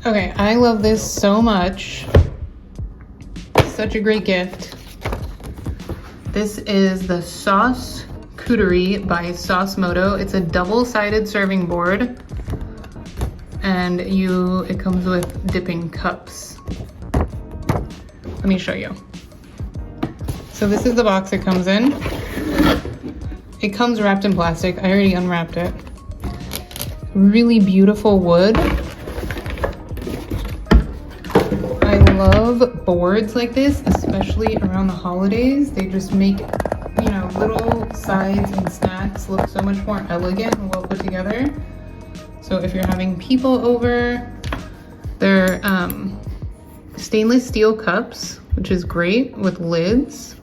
Okay, I love this so much. Such a great gift. This is the Sauce Cuterie by Sauce Moto. It's a double-sided serving board, and it comes with dipping cups. Let me show you. So this is the box it comes in. It comes wrapped in plastic. I already unwrapped it. Really beautiful wood. I love boards like this, especially around the holidays. They just make, you know, little sides and snacks look so much more elegant and well put together. So if you're having people over, they're stainless steel cups, which is great with lids.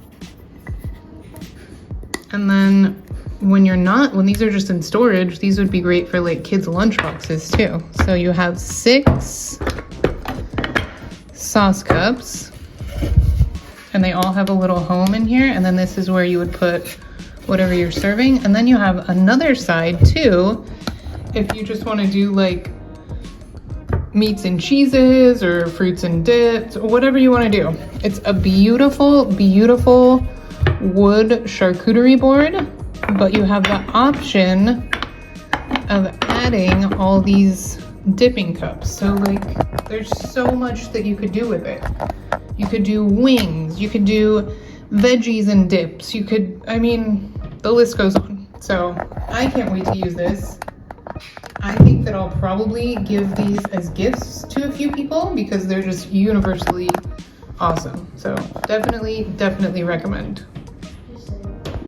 And then when these are just in storage, these would be great for like kids' lunch boxes too. So you have 6 sauce cups, and they all have a little home in here, and then this is where you would put whatever you're serving. And then you have another side too, if you just want to do like meats and cheeses or fruits and dips or whatever you want to do. It's a beautiful, beautiful wood charcuterie board, but you have the option of adding all these dipping cups. So like there's so much that you could do with it. You could do wings, you could do veggies and dips, you could, I mean, the list goes on. So I can't wait to use this. I think that I'll probably give these as gifts to a few people because they're just universally awesome. So definitely recommend.